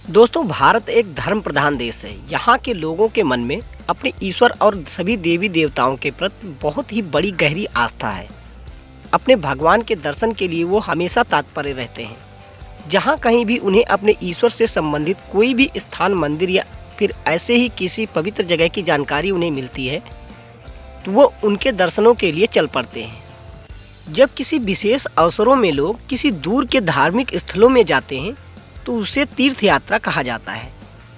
दोस्तों, भारत एक धर्म प्रधान देश है। यहाँ के लोगों के मन में अपने ईश्वर और सभी देवी देवताओं के प्रति बहुत ही बड़ी गहरी आस्था है। अपने भगवान के दर्शन के लिए वो हमेशा तत्पर रहते हैं। जहाँ कहीं भी उन्हें अपने ईश्वर से संबंधित कोई भी स्थान, मंदिर या फिर ऐसे ही किसी पवित्र जगह की जानकारी उन्हें मिलती है तो वो उनके दर्शनों के लिए चल पड़ते हैं। जब किसी विशेष अवसरों में लोग किसी दूर के धार्मिक स्थलों में जाते हैं तो उसे तीर्थ यात्रा कहा जाता है।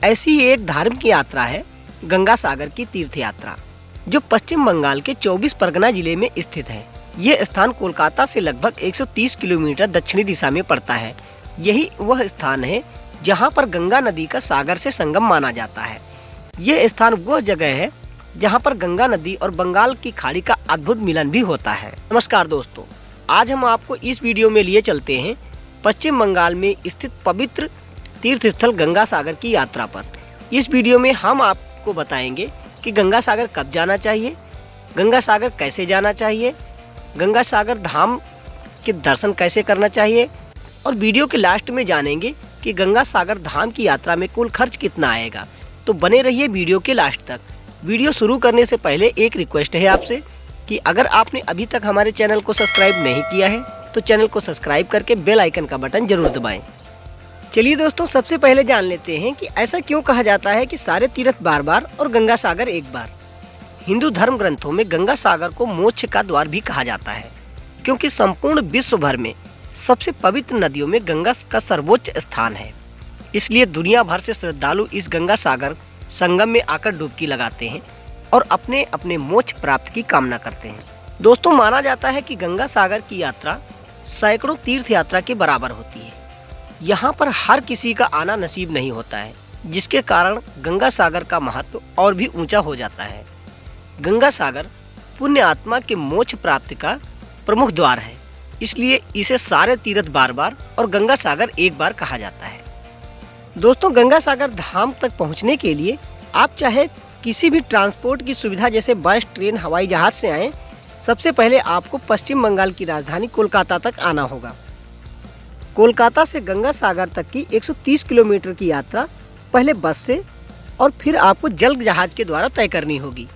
ऐसी ही एक धार्मिक यात्रा है गंगा सागर की तीर्थ यात्रा, जो पश्चिम बंगाल के 24 परगना जिले में स्थित है। ये स्थान कोलकाता से लगभग 130 किलोमीटर दक्षिणी दिशा में पड़ता है। यही वह स्थान है जहां पर गंगा नदी का सागर से संगम माना जाता है। ये स्थान वह जगह है जहां पर गंगा नदी और बंगाल की खाड़ी का अद्भुत मिलन भी होता है। नमस्कार दोस्तों, आज हम आपको इस वीडियो में लिए चलते हैं पश्चिम बंगाल में स्थित पवित्र तीर्थ स्थल गंगा सागर की यात्रा पर। इस वीडियो में हम आपको बताएंगे कि गंगा सागर कब जाना चाहिए, गंगा सागर कैसे जाना चाहिए, गंगा सागर धाम के दर्शन कैसे करना चाहिए और वीडियो के लास्ट में जानेंगे कि गंगा सागर धाम की यात्रा में कुल खर्च कितना आएगा। तो बने रहिए वीडियो के लास्ट तक। वीडियो शुरू करने से पहले एक रिक्वेस्ट है आपसे कि अगर आपने अभी तक हमारे चैनल को सब्सक्राइब नहीं किया है तो चैनल को सब्सक्राइब करके बेल आइकन का बटन जरूर दबाएं। चलिए दोस्तों, सबसे पहले जान लेते हैं कि ऐसा क्यों कहा जाता है कि सारे तीर्थ बार बार और गंगा सागर एक बार। हिंदू धर्म ग्रंथों में गंगा सागर को मोक्ष का द्वार भी कहा जाता है, क्योंकि संपूर्ण विश्व भर में सबसे पवित्र नदियों में गंगा का सर्वोच्च स्थान है। इसलिए दुनिया भर से श्रद्धालु इस गंगा सागर संगम में आकर डुबकी लगाते हैं और अपने अपने मोक्ष प्राप्त की कामना करते हैं। दोस्तों, माना जाता है कि गंगा सागर की यात्रा सैकड़ों तीर्थ यात्रा के बराबर होती है। यहाँ पर हर किसी का आना नसीब नहीं होता है, जिसके कारण गंगा सागर का महत्व और भी ऊंचा हो जाता है। गंगा सागर पुण्य आत्मा के मोक्ष प्राप्ति का प्रमुख द्वार है, इसलिए इसे सारे तीर्थ बार बार और गंगा सागर एक बार कहा जाता है। दोस्तों, गंगा सागर धाम तक पहुँचने के लिए आप चाहे किसी भी ट्रांसपोर्ट की सुविधा जैसे बस, ट्रेन, हवाई जहाज से आएँ, सबसे पहले आपको पश्चिम बंगाल की राजधानी कोलकाता तक आना होगा। कोलकाता से गंगा सागर तक की 130 किलोमीटर की यात्रा पहले बस से और फिर आपको जल जहाज के द्वारा तय करनी होगी।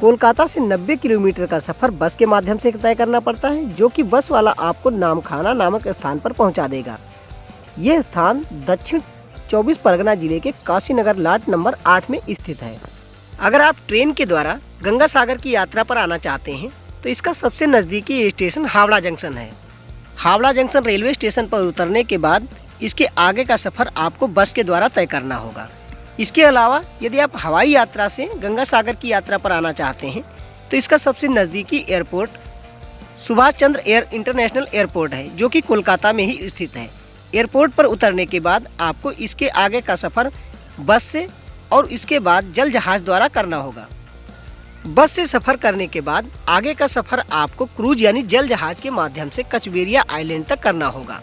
कोलकाता से 90 किलोमीटर का सफ़र बस के माध्यम से तय करना पड़ता है, जो कि बस वाला आपको नामखाना नामक स्थान पर पहुंचा देगा। ये स्थान दक्षिण 24 परगना जिले के काशीनगर लाट नंबर 8 में स्थित है। अगर आप ट्रेन के द्वारा गंगा सागर की यात्रा पर आना चाहते हैं तो इसका सबसे नज़दीकी स्टेशन हावड़ा जंक्शन है। हावड़ा जंक्शन रेलवे स्टेशन पर उतरने के बाद इसके आगे का सफ़र आपको बस के द्वारा तय करना होगा। इसके अलावा यदि आप हवाई यात्रा से गंगा सागर की यात्रा पर आना चाहते हैं तो इसका सबसे नज़दीकी airport Subhash Chandra international airport है, जो कि कोलकाता में ही स्थित है। एयरपोर्ट पर उतरने के बाद आपको इसके आगे का सफ़र बस से और इसके बाद जल जहाज द्वारा करना होगा। बस से सफ़र करने के बाद आगे का सफ़र आपको क्रूज यानी जल जहाज के माध्यम से कचबेरिया आइलैंड तक करना होगा,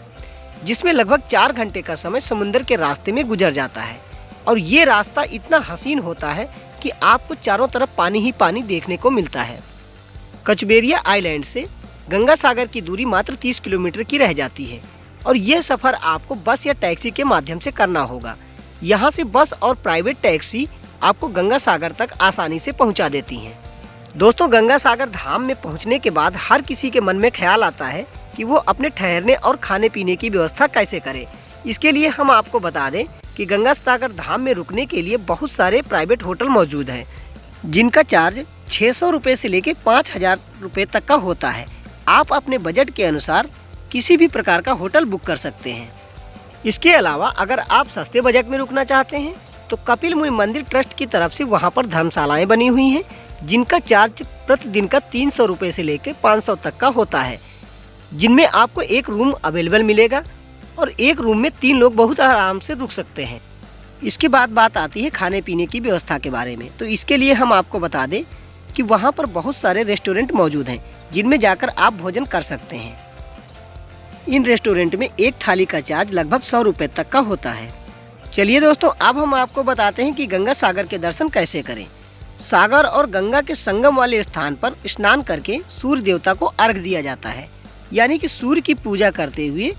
जिसमें लगभग 4 घंटे का समय समुद्र के रास्ते में गुजर जाता है। और ये रास्ता इतना हसीन होता है कि आपको चारों तरफ पानी ही पानी देखने को मिलता है। कचबेरिया आइलैंड से गंगा सागर की दूरी मात्र 30 किलोमीटर की रह जाती है और यह सफ़र आपको बस या टैक्सी के माध्यम से करना होगा। यहाँ से बस और प्राइवेट टैक्सी आपको गंगा सागर तक आसानी से पहुँचा देती हैं। दोस्तों, गंगा सागर धाम में पहुँचने के बाद हर किसी के मन में ख्याल आता है कि वो अपने ठहरने और खाने पीने की व्यवस्था कैसे करे। इसके लिए हम आपको बता दें कि गंगा सागर धाम में रुकने के लिए बहुत सारे प्राइवेट होटल मौजूद हैं, जिनका चार्ज 600 रुपये से लेकर 5000 रुपये तक का होता है। आप अपने बजट के अनुसार किसी भी प्रकार का होटल बुक कर सकते हैं। इसके अलावा अगर आप सस्ते बजट में रुकना चाहते हैं तो कपिल मुनि मंदिर ट्रस्ट की तरफ से वहां पर धर्मशालाएं बनी हुई हैं, जिनका चार्ज प्रतिदिन का 300 रुपये से लेकर 500 तक का होता है, जिनमें आपको एक रूम अवेलेबल मिलेगा और एक रूम में 3 लोग बहुत आराम से रुक सकते हैं। इसके बाद बात आती है खाने पीने की व्यवस्था के बारे में। तो इसके लिए हम आपको बता दें कि वहाँ पर बहुत सारे रेस्टोरेंट मौजूद हैं, जिनमें जाकर आप भोजन कर सकते हैं। इन रेस्टोरेंट में एक थाली का चार्ज लगभग 100 रुपये तक का होता है। चलिए दोस्तों, अब हम आपको बताते हैं कि गंगा सागर के दर्शन कैसे करें। सागर और गंगा के संगम वाले स्थान पर स्नान करके सूर्य देवता को अर्घ दिया जाता है, यानी कि सूर्य की पूजा करते हुए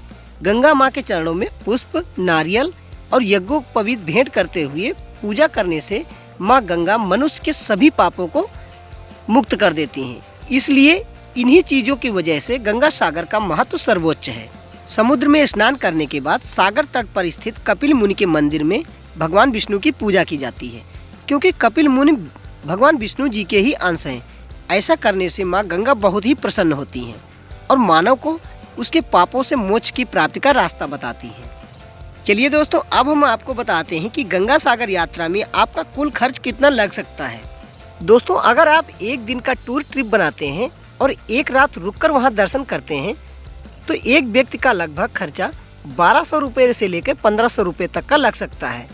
गंगा माँ के चरणों में पुष्प, नारियल और यज्ञोपवीत भेंट करते हुए पूजा करने से माँ गंगा मनुष्य के सभी पापों को मुक्त कर देती हैं। इसलिए इन्हीं चीज़ों की वजह से गंगा सागर का महत्व सर्वोच्च है। समुद्र में स्नान करने के बाद सागर तट पर स्थित कपिल मुनि के मंदिर में भगवान विष्णु की पूजा की जाती है, क्योंकि कपिल मुनि भगवान विष्णु जी के ही अंश हैं। ऐसा करने से माँ गंगा बहुत ही प्रसन्न होती हैं और मानव को उसके पापों से मोक्ष की प्राप्ति का रास्ता बताती हैं। चलिए दोस्तों, अब हम आपको बताते हैं कि गंगा सागर यात्रा में आपका कुल खर्च कितना लग सकता है। दोस्तों, अगर आप एक दिन का टूर ट्रिप बनाते हैं और एक रात रुककर वहां दर्शन करते हैं तो एक व्यक्ति का लगभग खर्चा 1200 रुपये से लेकर 1500 रुपये तक का लग सकता है।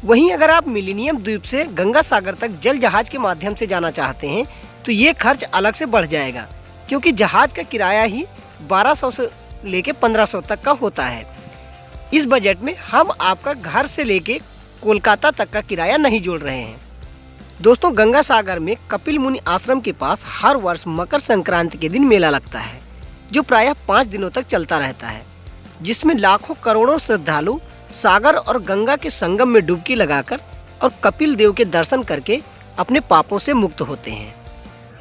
वहीं अगर आप मिलेनियम द्वीप से गंगा सागर तक जल जहाज के माध्यम से जाना चाहते हैं तो ये खर्च अलग से बढ़ जाएगा, क्योंकि जहाज का किराया ही 1200 से लेकर 1500 तक का होता है। इस बजट में हम आपका घर से लेके कोलकाता तक का किराया नहीं जोड़ रहे हैं। दोस्तों, गंगा सागर में कपिल मुनि आश्रम के पास हर वर्ष मकर संक्रांति के दिन मेला लगता है, जो प्रायः 5 दिनों तक चलता रहता है, जिसमें लाखों करोड़ों श्रद्धालु सागर और गंगा के संगम में डुबकी लगाकर और कपिल देव के दर्शन करके अपने पापों से मुक्त होते हैं।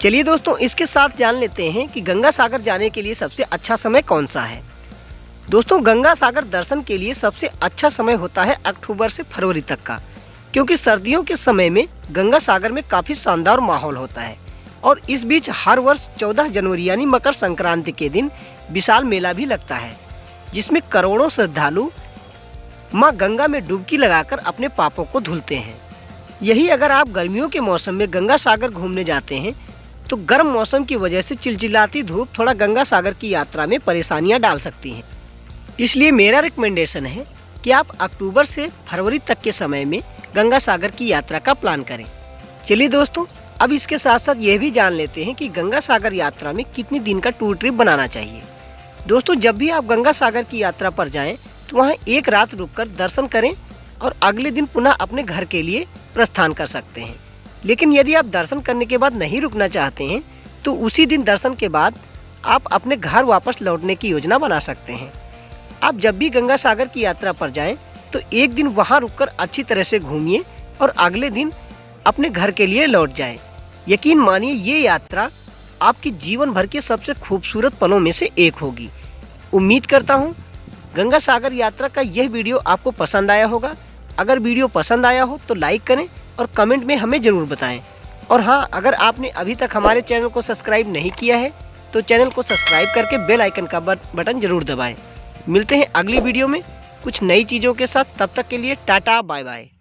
चलिए दोस्तों, इसके साथ जान लेते हैं कि गंगा सागर जाने के लिए सबसे अच्छा समय कौन सा है। दोस्तों, गंगा सागर दर्शन के लिए सबसे अच्छा समय होता है अक्टूबर से फरवरी तक का, क्योंकि सर्दियों के समय में गंगा सागर में काफ़ी शानदार माहौल होता है और इस बीच हर वर्ष 14 जनवरी यानी मकर संक्रांति के दिन विशाल मेला भी लगता है, जिसमें करोड़ों श्रद्धालु माँ गंगा में डुबकी लगाकर अपने पापों को धुलते हैं। यही अगर आप गर्मियों के मौसम में गंगा सागर घूमने जाते हैं तो गर्म मौसम की वजह से चिलचिलाती धूप थोड़ा गंगा सागर की यात्रा में परेशानियाँ डाल सकती हैं। इसलिए मेरा रिकमेंडेशन है कि आप अक्टूबर से फरवरी तक के समय में गंगा सागर की यात्रा का प्लान करें। चलिए दोस्तों, अब इसके साथ साथ ये भी जान लेते हैं कि गंगा सागर यात्रा में कितने दिन का टूर ट्रिप बनाना चाहिए। दोस्तों, जब भी आप गंगा सागर की यात्रा पर जाएं तो वहां एक रात रुककर दर्शन करें और अगले दिन पुनः अपने घर के लिए प्रस्थान कर सकते हैं। लेकिन यदि आप दर्शन करने के बाद नहीं रुकना चाहते हैं तो उसी दिन दर्शन के बाद आप अपने घर वापस लौटने की योजना बना सकते हैं। आप जब भी गंगा सागर की यात्रा पर जाएं तो एक दिन वहां रुककर अच्छी तरह से घूमिए और अगले दिन अपने घर के लिए लौट जाएं। यकीन मानिए, ये यात्रा आपके जीवन भर के सबसे खूबसूरत पलों में से एक होगी। उम्मीद करता हूँ गंगा सागर यात्रा का यह वीडियो आपको पसंद आया होगा। अगर वीडियो पसंद आया हो तो लाइक करें और कमेंट में हमें ज़रूर बताएं। और हाँ, अगर आपने अभी तक हमारे चैनल को सब्सक्राइब नहीं किया है तो चैनल को सब्सक्राइब करके बेल आइकन का बटन ज़रूर दबाएं। मिलते हैं अगली वीडियो में कुछ नई चीज़ों के साथ। तब तक के लिए टाटा बाय बाय।